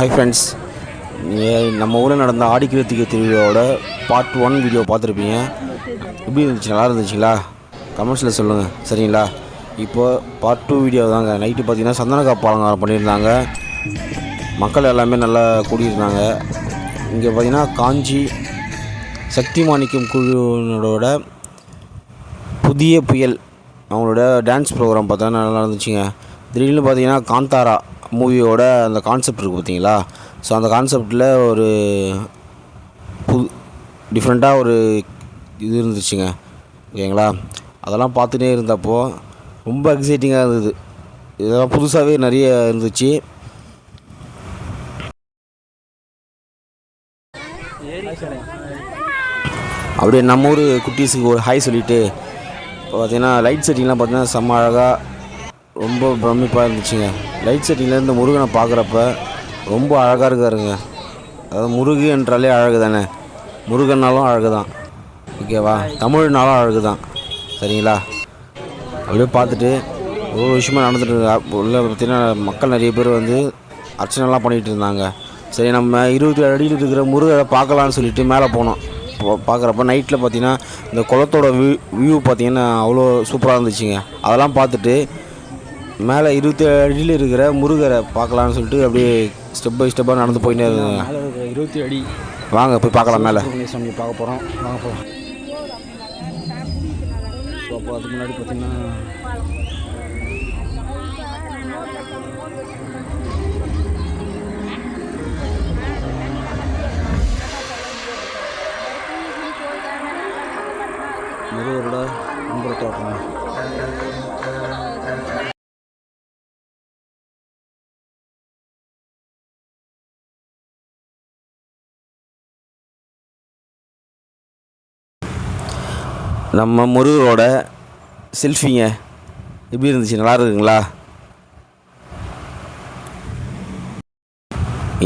Hi friends, நம்ம ஊரில் நடந்த ஆடி கிருத்திகை திருவிழாவோட பார்ட் 1 வீடியோ பார்த்துருப்பீங்க. எப்படி இருந்துச்சு? நல்லா இருந்துச்சுங்களா? கமெண்ட்ஸில் சொல்லுங்கள், சரிங்களா? இப்போ பார்ட் 2 வீடியோ தாங்க. நைட்டு பார்த்தீங்கன்னா சந்தன காப்பு அலங்காரம் பண்ணியிருந்தாங்க. மக்கள் எல்லாமே நல்லா கூடியிருந்தாங்க. இங்கே பார்த்தீங்கன்னா காஞ்சி சக்தி மாணிக்கம் குழுவினரோட புதிய புயல் அவங்களோட டான்ஸ் ப்ரோக்ராம் பார்த்தா நல்லா இருந்துச்சுங்க. திடீர்னு பார்த்தீங்கன்னா காந்தாரா மூவியோட அந்த கான்செப்ட் இருக்குது பார்த்தீங்களா? ஸோ அந்த கான்செப்டில் ஒரு டிஃப்ரெண்ட்டாக ஒரு இது இருந்துச்சுங்க, ஓகேங்களா? அதெல்லாம் பார்த்துட்டே இருந்தப்போ ரொம்ப எக்ஸைட்டிங்காக இருந்தது. இதெல்லாம் புதுசாகவே நிறைய இருந்துச்சு. அப்படியே நம்ம ஊர் குட்டீஸுக்கு ஒரு ஹாய் சொல்லிவிட்டு இப்போ பார்த்திங்கன்னா லைட் செட்டிங்லாம் பார்த்திங்கன்னா செம்ம அழகாக ரொம்ப பிரமிப்பாக இருந்துச்சுங்க. லைட் செட்டிங்லேருந்து முருகனை பார்க்குறப்ப ரொம்ப அழகாக இருக்காருங்க. அதாவது முருகு என்றாலே அழகு தானே, முருகன்னாலும் அழகு தான், ஓகேவா? தமிழ்னாலும் அழகு தான், சரிங்களா? அப்படியே பார்த்துட்டு ஒரு விஷயமாக நடந்துட்டு உள்ள பார்த்திங்கன்னா மக்கள் நிறைய பேர் வந்து அர்ச்சனைலாம் பண்ணிகிட்டு இருந்தாங்க. சரி, நம்ம 27 அடியில் இருக்கிற முருகரை பார்க்கலான்னு சொல்லிட்டு மேலே போனோம். பார்க்குறப்ப நைட்டில் பார்த்திங்கன்னா இந்த குளத்தோட வியூ பார்த்திங்கன்னா அவ்வளோ சூப்பராக இருந்துச்சுங்க. அதெல்லாம் பார்த்துட்டு மேலே 27 அடியில் இருக்கிற முருகரை பார்க்கலான்னு சொல்லிட்டு அப்படியே ஸ்டெப் பை ஸ்டெப்பாக நடந்து போயிட்டே இருக்குங்க. 27 அடி வாங்க போய் பார்க்கலாம். மேலே சாமி பார்க்க போகிறோம், வாங்க போகிறோம். ஸோ அப்போ அதுக்கு முன்னாடி பார்த்திங்கன்னா முருகரோட அம்புற தோட்டம். நம்ம முருகரோட செல்ஃபிங்க எப்படி இருந்துச்சு? நல்லா இருக்குங்களா?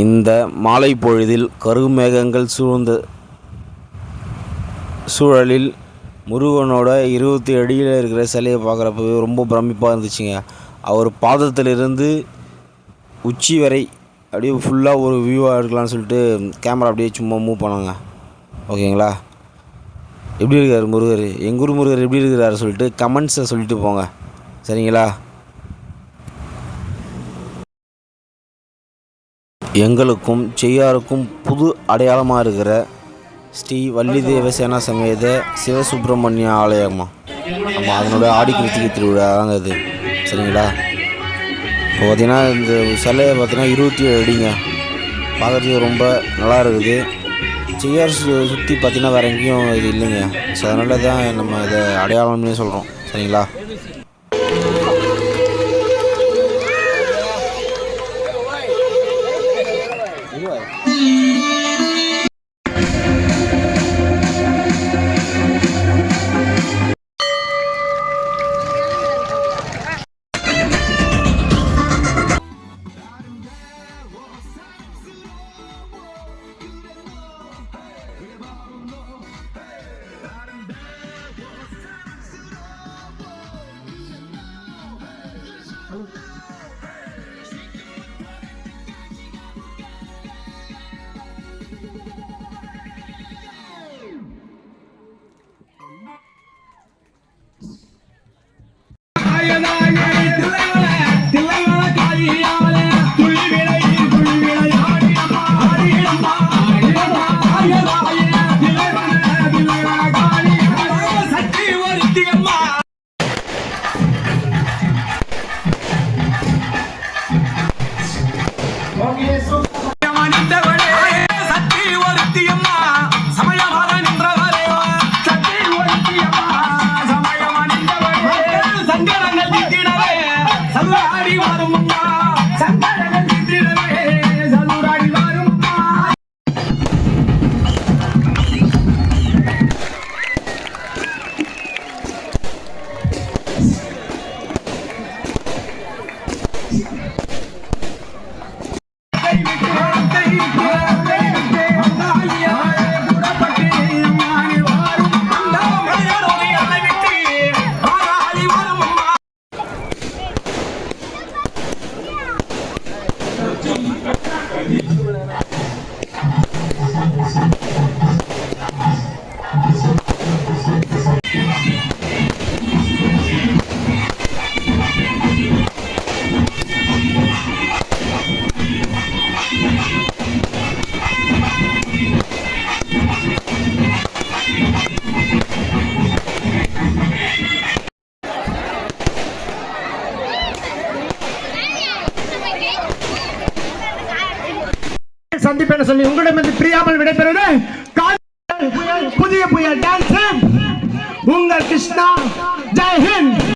இந்த மாலை பொழுதில் கருமேகங்கள் சூழ்ந்த சூழலில் முருகனோட 27 அடியில் இருக்கிற சிலையை பார்க்குறப்பவே ரொம்ப பிரமிப்பாக இருந்துச்சுங்க. அவர் பாதத்திலிருந்து உச்சி வரை அப்படியே ஃபுல்லாக ஒரு வியூவாக எடுக்கலான்னு சொல்லிட்டு கேமரா அப்படியே சும்மா மூவ் பண்ணாங்க, ஓகேங்களா? எப்படி இருக்கார் முருகர்? எங்கள் ஊர் முருகர் எப்படி இருக்கிறாரு சொல்லிட்டு கமெண்ட்ஸை சொல்லிட்டு போங்க, சரிங்களா? எங்களுக்கும் செய்யாருக்கும் புது அடையாளமாக இருக்கிற ஸ்ரீ வள்ளி தேவசேனா சமேத சிவசுப்பிரமணிய ஆலயமா, நம்ம அதனோட ஆடி கிருத்திகை திருவிழா தாங்க இது, சரிங்களா? இப்போ பார்த்திங்கன்னா இந்த சிலையை பார்த்திங்கன்னா 27 அடிங்க. பார்க்குறதுக்கு ரொம்ப நல்லா இருக்குது. செய்யார் சுற்றி பார்த்திங்கன்னா வேறு எங்கேயும் இது இல்லைங்க. ஸோ அதனால தான் நம்ம இதை அடையாளம்னே சொல்கிறோம், சரிங்களா? Thank you. சந்திப்பேன் சொல்லி உங்களிடமிருந்து பிரியாமல் விடைபெறுவது புதிய புயல் டான்ஸ் உங்கள் கிருஷ்ணா. ஜெய் ஹிந்த்.